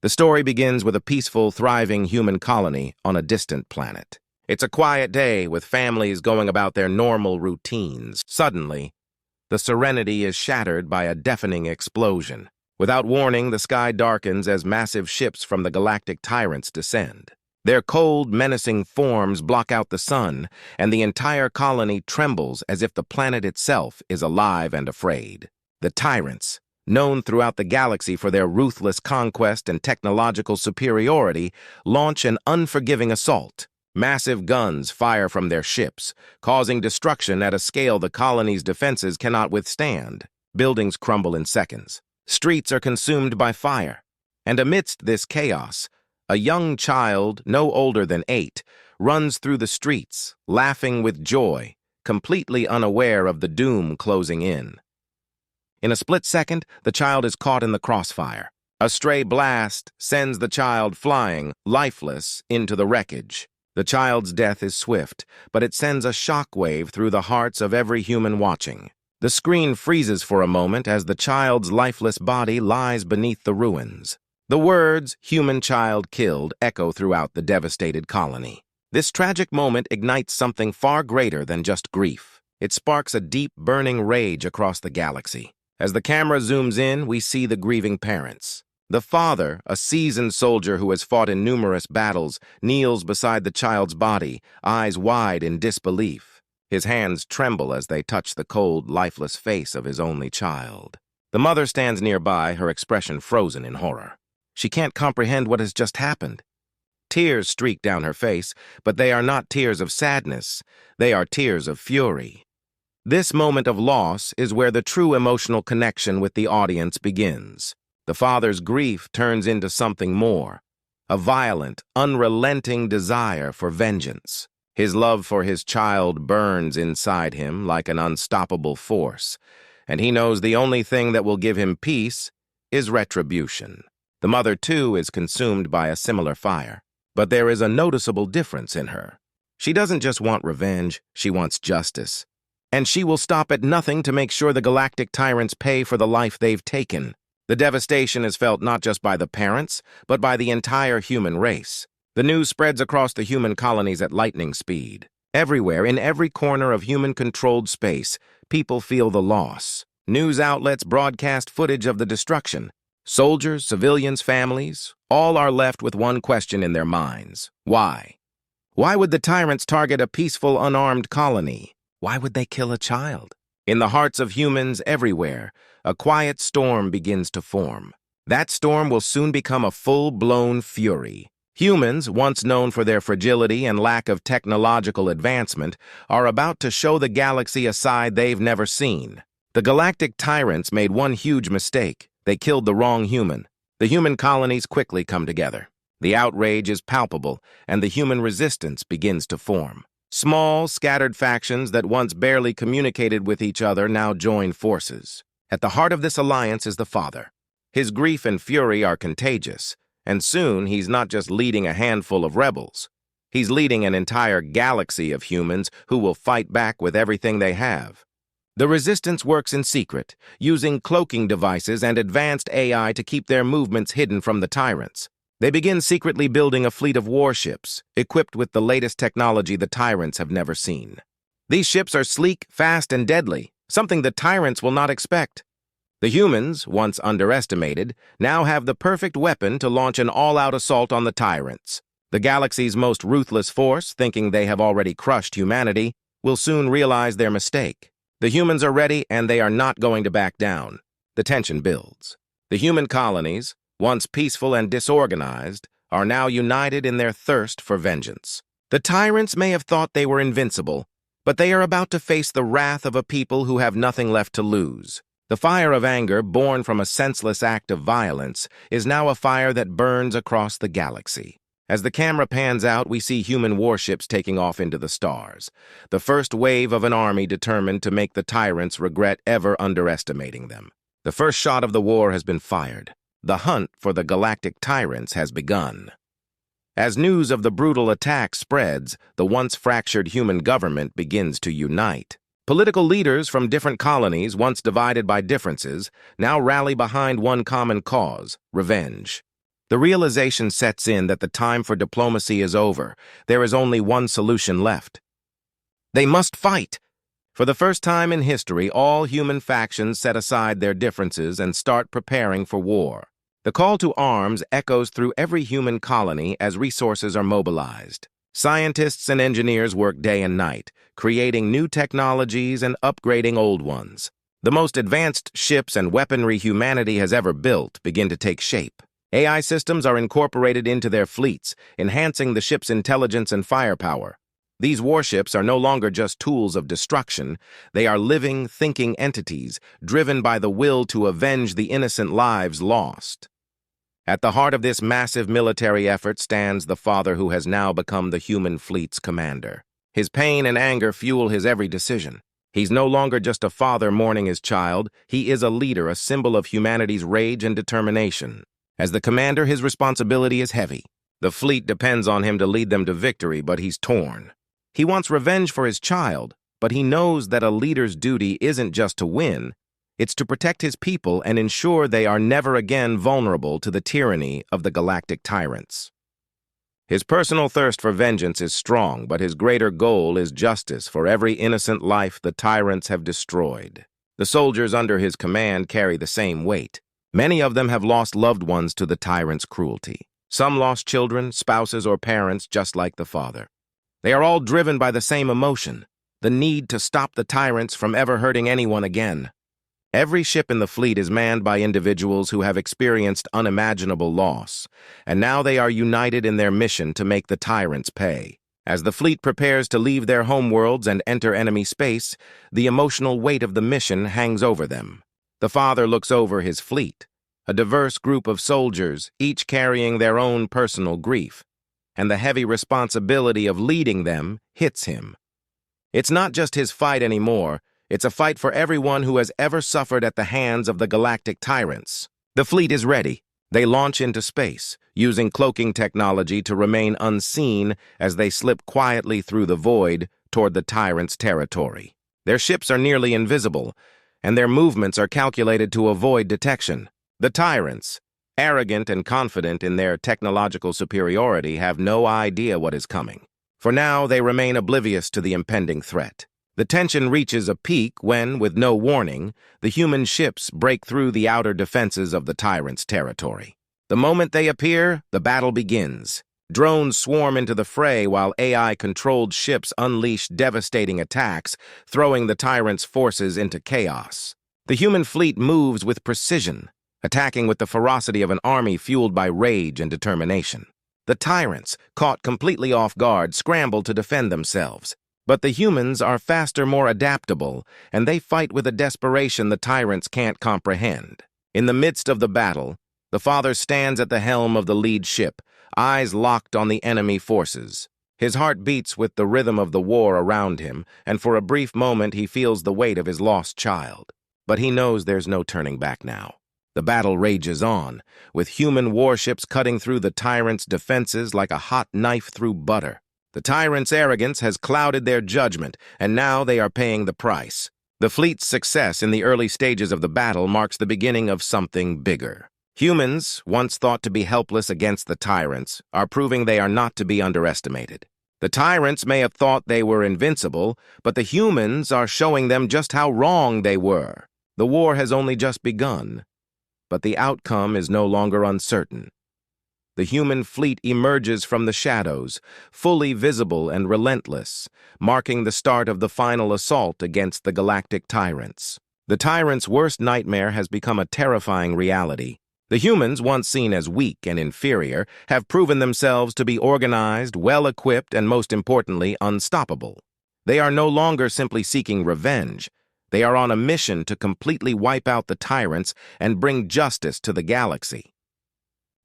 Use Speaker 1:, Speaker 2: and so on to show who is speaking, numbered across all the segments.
Speaker 1: The story begins with a peaceful, thriving human colony on a distant planet. It's a quiet day with families going about their normal routines. Suddenly, the serenity is shattered by a deafening explosion. Without warning, the sky darkens as massive ships from the Galactic Tyrants descend. Their cold, menacing forms block out the sun, and the entire colony trembles as if the planet itself is alive and afraid. The Tyrants, known throughout the galaxy for their ruthless conquest and technological superiority, launch an unforgiving assault. Massive guns fire from their ships, causing destruction at a scale the colony's defenses cannot withstand. Buildings crumble in seconds. Streets are consumed by fire. And amidst this chaos, a young child, no older than 8, runs through the streets, laughing with joy, completely unaware of the doom closing in. In a split second, the child is caught in the crossfire. A stray blast sends the child flying, lifeless, into the wreckage. The child's death is swift, but it sends a shockwave through the hearts of every human watching. The screen freezes for a moment as the child's lifeless body lies beneath the ruins. The words, "human child killed," echo throughout the devastated colony. This tragic moment ignites something far greater than just grief. It sparks a deep, burning rage across the galaxy. As the camera zooms in, we see the grieving parents. The father, a seasoned soldier who has fought in numerous battles, kneels beside the child's body, eyes wide in disbelief. His hands tremble as they touch the cold, lifeless face of his only child. The mother stands nearby, her expression frozen in horror. She can't comprehend what has just happened. Tears streak down her face, but they are not tears of sadness. They are tears of fury. This moment of loss is where the true emotional connection with the audience begins. The father's grief turns into something more, a violent, unrelenting desire for vengeance. His love for his child burns inside him like an unstoppable force, and he knows the only thing that will give him peace is retribution. The mother, too, is consumed by a similar fire, but there is a noticeable difference in her. She doesn't just want revenge, she wants justice. And she will stop at nothing to make sure the Galactic Tyrants pay for the life they've taken. The devastation is felt not just by the parents, but by the entire human race. The news spreads across the human colonies at lightning speed. Everywhere, in every corner of human-controlled space, people feel the loss. News outlets broadcast footage of the destruction. Soldiers, civilians, families, all are left with one question in their minds. Why? Why would the tyrants target a peaceful, unarmed colony? Why would they kill a child? In the hearts of humans everywhere, a quiet storm begins to form. That storm will soon become a full-blown fury. Humans, once known for their fragility and lack of technological advancement, are about to show the galaxy a side they've never seen. The Galactic Tyrants made one huge mistake. They killed the wrong human. The human colonies quickly come together. The outrage is palpable, and the human resistance begins to form. Small, scattered factions that once barely communicated with each other now join forces. At the heart of this alliance is the father. His grief and fury are contagious, and soon he's not just leading a handful of rebels. He's leading an entire galaxy of humans who will fight back with everything they have. The resistance works in secret, using cloaking devices and advanced AI to keep their movements hidden from the tyrants. They begin secretly building a fleet of warships, equipped with the latest technology the tyrants have never seen. These ships are sleek, fast, and deadly, something the tyrants will not expect. The humans, once underestimated, now have the perfect weapon to launch an all-out assault on the tyrants. The galaxy's most ruthless force, thinking they have already crushed humanity, will soon realize their mistake. The humans are ready, and they are not going to back down. The tension builds. The human colonies, once peaceful and disorganized, are now united in their thirst for vengeance. The tyrants may have thought they were invincible, but they are about to face the wrath of a people who have nothing left to lose. The fire of anger, born from a senseless act of violence, is now a fire that burns across the galaxy. As the camera pans out, we see human warships taking off into the stars, the first wave of an army determined to make the tyrants regret ever underestimating them. The first shot of the war has been fired. The hunt for the Galactic Tyrants has begun. As news of the brutal attack spreads, the once fractured human government begins to unite. Political leaders from different colonies, once divided by differences, now rally behind one common cause: revenge. The realization sets in that the time for diplomacy is over. There is only one solution left. They must fight! For the first time in history, all human factions set aside their differences and start preparing for war. The call to arms echoes through every human colony as resources are mobilized. Scientists and engineers work day and night, creating new technologies and upgrading old ones. The most advanced ships and weaponry humanity has ever built begin to take shape. AI systems are incorporated into their fleets, enhancing the ship's intelligence and firepower. These warships are no longer just tools of destruction. They are living, thinking entities, driven by the will to avenge the innocent lives lost. At the heart of this massive military effort stands the father who has now become the human fleet's commander. His pain and anger fuel his every decision. He's no longer just a father mourning his child. He is a leader, a symbol of humanity's rage and determination. As the commander, his responsibility is heavy. The fleet depends on him to lead them to victory, but he's torn. He wants revenge for his child, but he knows that a leader's duty isn't just to win. It's to protect his people and ensure they are never again vulnerable to the tyranny of the Galactic Tyrants. His personal thirst for vengeance is strong, but his greater goal is justice for every innocent life the tyrants have destroyed. The soldiers under his command carry the same weight. Many of them have lost loved ones to the tyrants' cruelty. Some lost children, spouses, or parents, just like the father. They are all driven by the same emotion, the need to stop the tyrants from ever hurting anyone again. Every ship in the fleet is manned by individuals who have experienced unimaginable loss, and now they are united in their mission to make the tyrants pay. As the fleet prepares to leave their homeworlds and enter enemy space, the emotional weight of the mission hangs over them. The father looks over his fleet, a diverse group of soldiers, each carrying their own personal grief, and the heavy responsibility of leading them hits him. It's not just his fight anymore. It's a fight for everyone who has ever suffered at the hands of the Galactic Tyrants. The fleet is ready. They launch into space, using cloaking technology to remain unseen as they slip quietly through the void toward the Tyrants' territory. Their ships are nearly invisible, and their movements are calculated to avoid detection. The Tyrants, arrogant and confident in their technological superiority, have no idea what is coming. For now, they remain oblivious to the impending threat. The tension reaches a peak when, with no warning, the human ships break through the outer defenses of the tyrants' territory. The moment they appear, the battle begins. Drones swarm into the fray while AI-controlled ships unleash devastating attacks, throwing the tyrants' forces into chaos. The human fleet moves with precision, attacking with the ferocity of an army fueled by rage and determination. The tyrants, caught completely off guard, scramble to defend themselves. But the humans are faster, more adaptable, and they fight with a desperation the tyrants can't comprehend. In the midst of the battle, the father stands at the helm of the lead ship, eyes locked on the enemy forces. His heart beats with the rhythm of the war around him, and for a brief moment he feels the weight of his lost child. But he knows there's no turning back now. The battle rages on, with human warships cutting through the tyrants' defenses like a hot knife through butter. The tyrants' arrogance has clouded their judgment, and now they are paying the price. The fleet's success in the early stages of the battle marks the beginning of something bigger. Humans, once thought to be helpless against the tyrants, are proving they are not to be underestimated. The tyrants may have thought they were invincible, but the humans are showing them just how wrong they were. The war has only just begun, but the outcome is no longer uncertain. The human fleet emerges from the shadows, fully visible and relentless, marking the start of the final assault against the Galactic Tyrants. The Tyrants' worst nightmare has become a terrifying reality. The humans, once seen as weak and inferior, have proven themselves to be organized, well-equipped, and most importantly, unstoppable. They are no longer simply seeking revenge. They are on a mission to completely wipe out the Tyrants and bring justice to the galaxy.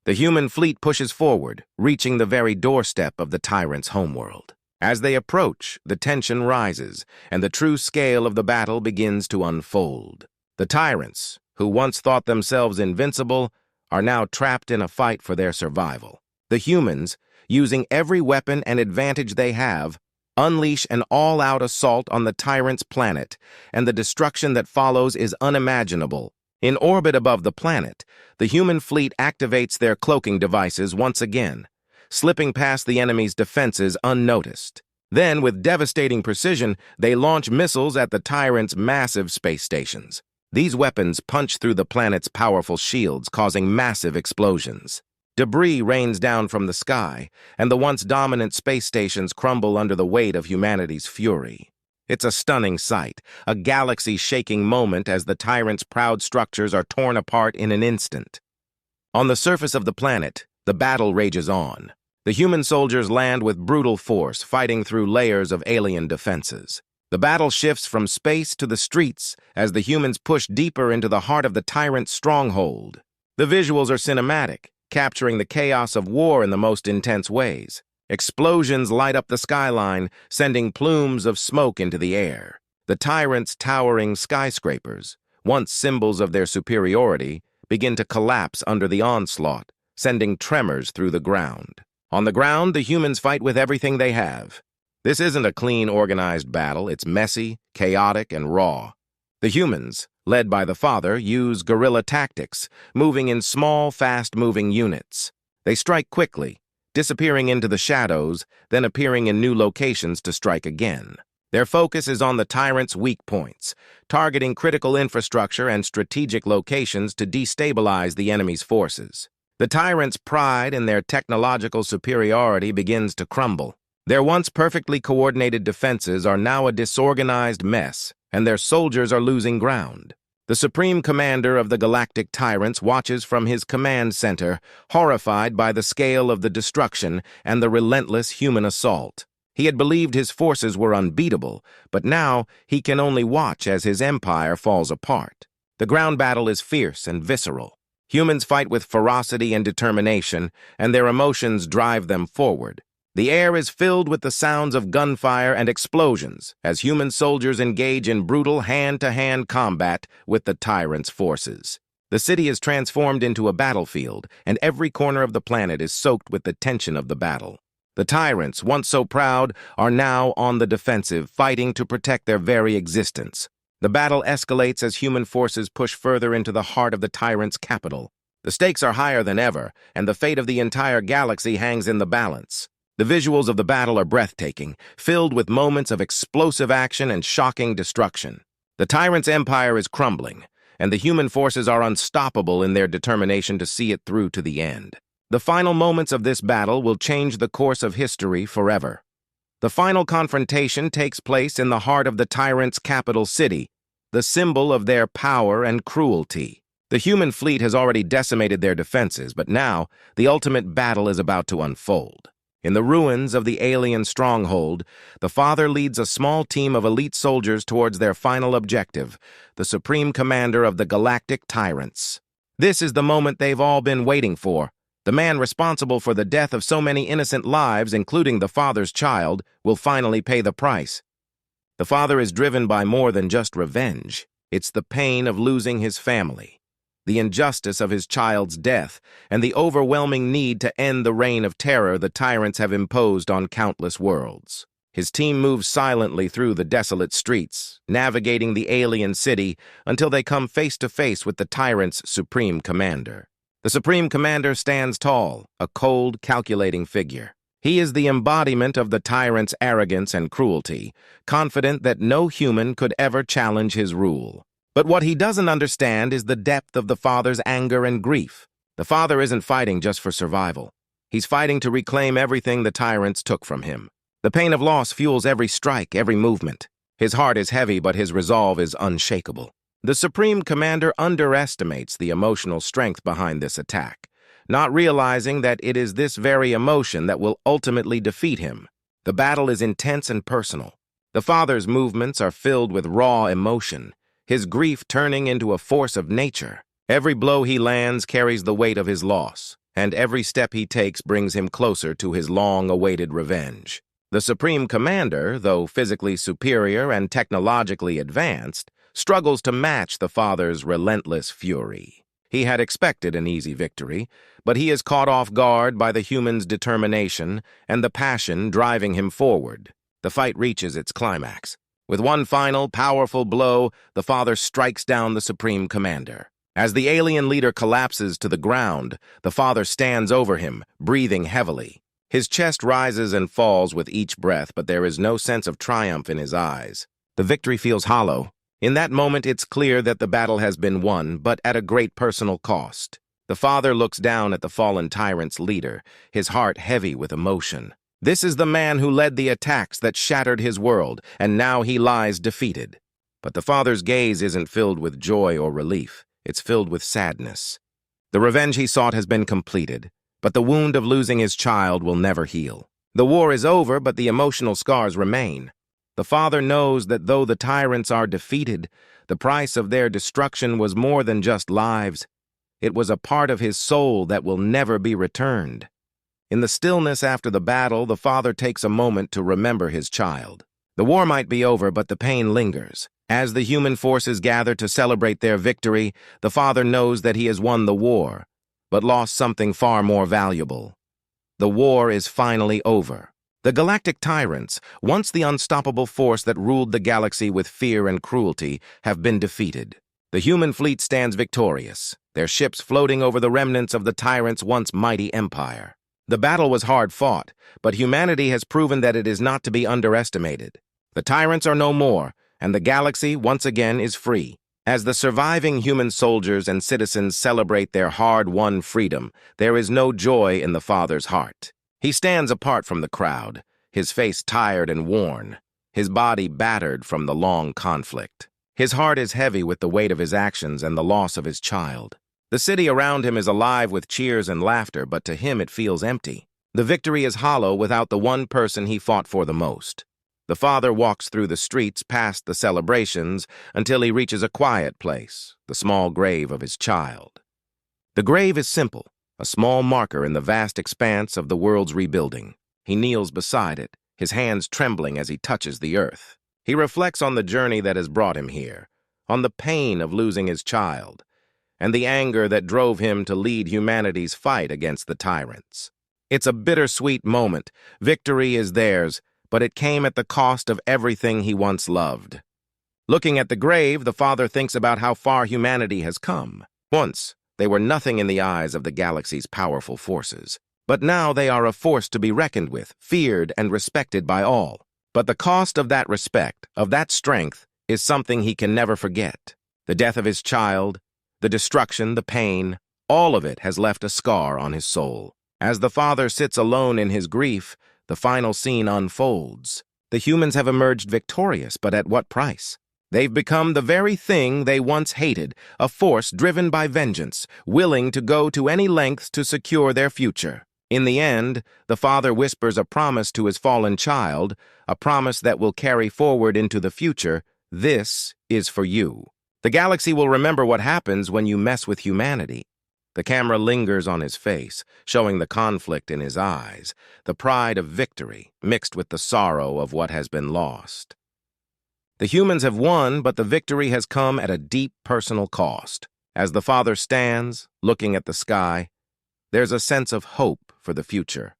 Speaker 1: The human fleet pushes forward, reaching the very doorstep of the tyrants' homeworld. As they approach, the tension rises, and the true scale of the battle begins to unfold. The tyrants, who once thought themselves invincible, are now trapped in a fight for their survival. The humans, using every weapon and advantage they have, unleash an all-out assault on the tyrants' planet, and the destruction that follows is unimaginable. In orbit above the planet, the human fleet activates their cloaking devices once again, slipping past the enemy's defenses unnoticed. Then, with devastating precision, they launch missiles at the Tyrants' massive space stations. These weapons punch through the planet's powerful shields, causing massive explosions. Debris rains down from the sky, and the once dominant space stations crumble under the weight of humanity's fury. It's a stunning sight, a galaxy-shaking moment as the Tyrants' proud structures are torn apart in an instant. On the surface of the planet, the battle rages on. The human soldiers land with brutal force, fighting through layers of alien defenses. The battle shifts from space to the streets as the humans push deeper into the heart of the Tyrant stronghold. The visuals are cinematic, capturing the chaos of war in the most intense ways. Explosions light up the skyline, sending plumes of smoke into the air. The Tyrants' towering skyscrapers, once symbols of their superiority, begin to collapse under the onslaught, sending tremors through the ground. On the ground, the humans fight with everything they have. This isn't a clean, organized battle. It's messy, chaotic, and raw. The humans, led by the Father, use guerrilla tactics, moving in small, fast-moving units. They strike quickly, disappearing into the shadows, then appearing in new locations to strike again. Their focus is on the Tyrants' weak points, targeting critical infrastructure and strategic locations to destabilize the enemy's forces. The Tyrants' pride in their technological superiority begins to crumble. Their once perfectly coordinated defenses are now a disorganized mess, and their soldiers are losing ground. The Supreme Commander of the Galactic Tyrants watches from his command center, horrified by the scale of the destruction and the relentless human assault. He had believed his forces were unbeatable, but now he can only watch as his empire falls apart. The ground battle is fierce and visceral. Humans fight with ferocity and determination, and their emotions drive them forward. The air is filled with the sounds of gunfire and explosions as human soldiers engage in brutal hand-to-hand combat with the Tyrants' forces. The city is transformed into a battlefield, and every corner of the planet is soaked with the tension of the battle. The Tyrants, once so proud, are now on the defensive, fighting to protect their very existence. The battle escalates as human forces push further into the heart of the Tyrants' capital. The stakes are higher than ever, and the fate of the entire galaxy hangs in the balance. The visuals of the battle are breathtaking, filled with moments of explosive action and shocking destruction. The Tyrant's empire is crumbling, and the human forces are unstoppable in their determination to see it through to the end. The final moments of this battle will change the course of history forever. The final confrontation takes place in the heart of the Tyrant's capital city, the symbol of their power and cruelty. The human fleet has already decimated their defenses, but now the ultimate battle is about to unfold. In the ruins of the alien stronghold, the Father leads a small team of elite soldiers towards their final objective, the Supreme Commander of the Galactic Tyrants. This is the moment they've all been waiting for. The man responsible for the death of so many innocent lives, including the Father's child, will finally pay the price. The Father is driven by more than just revenge. It's the pain of losing his family, the injustice of his child's death, and the overwhelming need to end the reign of terror the Tyrants have imposed on countless worlds. His team moves silently through the desolate streets, navigating the alien city until they come face to face with the Tyrants' Supreme Commander. The Supreme Commander stands tall, a cold, calculating figure. He is the embodiment of the Tyrants' arrogance and cruelty, confident that no human could ever challenge his rule. But what he doesn't understand is the depth of the Father's anger and grief. The Father isn't fighting just for survival. He's fighting to reclaim everything the Tyrants took from him. The pain of loss fuels every strike, every movement. His heart is heavy, but his resolve is unshakable. The Supreme Commander underestimates the emotional strength behind this attack, not realizing that it is this very emotion that will ultimately defeat him. The battle is intense and personal. The Father's movements are filled with raw emotion, his grief turning into a force of nature. Every blow he lands carries the weight of his loss, and every step he takes brings him closer to his long-awaited revenge. The Supreme Commander, though physically superior and technologically advanced, struggles to match the Father's relentless fury. He had expected an easy victory, but he is caught off guard by the human's determination and the passion driving him forward. The fight reaches its climax. With one final, powerful blow, the Father strikes down the Supreme Commander. As the alien leader collapses to the ground, the father stands over him, breathing heavily. His chest rises and falls with each breath, but there is no sense of triumph in his eyes. The victory feels hollow. In that moment, it's clear that the battle has been won, but at a great personal cost. The father looks down at the fallen tyrant's leader, his heart heavy with emotion. This is the man who led the attacks that shattered his world, and now he lies defeated. But the father's gaze isn't filled with joy or relief. It's filled with sadness. The revenge he sought has been completed, but the wound of losing his child will never heal. The war is over, but the emotional scars remain. The father knows that though the tyrants are defeated, the price of their destruction was more than just lives. It was a part of his soul that will never be returned. In the stillness after the battle, the father takes a moment to remember his child. The war might be over, but the pain lingers. As the human forces gather to celebrate their victory, the father knows that he has won the war, but lost something far more valuable. The war is finally over. The Galactic Tyrants, once the unstoppable force that ruled the galaxy with fear and cruelty, have been defeated. The human fleet stands victorious, their ships floating over the remnants of the Tyrants' once mighty empire. The battle was hard fought, but humanity has proven that it is not to be underestimated. The Tyrants are no more, and the galaxy once again is free. As the surviving human soldiers and citizens celebrate their hard-won freedom, there is no joy in the father's heart. He stands apart from the crowd, his face tired and worn, his body battered from the long conflict. His heart is heavy with the weight of his actions and the loss of his child. The city around him is alive with cheers and laughter, but to him it feels empty. The victory is hollow without the one person he fought for the most. The father walks through the streets past the celebrations until he reaches a quiet place, the small grave of his child. The grave is simple, a small marker in the vast expanse of the world's rebuilding. He kneels beside it, his hands trembling as he touches the earth. He reflects on the journey that has brought him here, on the pain of losing his child, and the anger that drove him to lead humanity's fight against the tyrants. It's a bittersweet moment. Victory is theirs, but it came at the cost of everything he once loved. Looking at the grave, the father thinks about how far humanity has come. Once, they were nothing in the eyes of the galaxy's powerful forces. But now they are a force to be reckoned with, feared and respected by all. But the cost of that respect, of that strength, is something he can never forget. The death of his child, the destruction, the pain, all of it has left a scar on his soul. As the father sits alone in his grief, the final scene unfolds. The humans have emerged victorious, but at what price? They've become the very thing they once hated, a force driven by vengeance, willing to go to any lengths to secure their future. In the end, the father whispers a promise to his fallen child, a promise that will carry forward into the future. This is for you. The galaxy will remember what happens when you mess with humanity. The camera lingers on his face, showing the conflict in his eyes, the pride of victory mixed with the sorrow of what has been lost. The humans have won, but the victory has come at a deep personal cost. As the father stands, looking at the sky, there's a sense of hope for the future,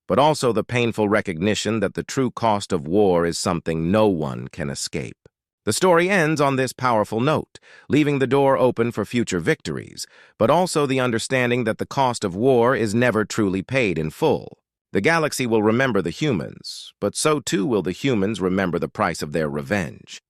Speaker 1: but also the painful recognition that the true cost of war is something no one can escape. The story ends on this powerful note, leaving the door open for future victories, but also the understanding that the cost of war is never truly paid in full. The galaxy will remember the humans, but so too will the humans remember the price of their revenge.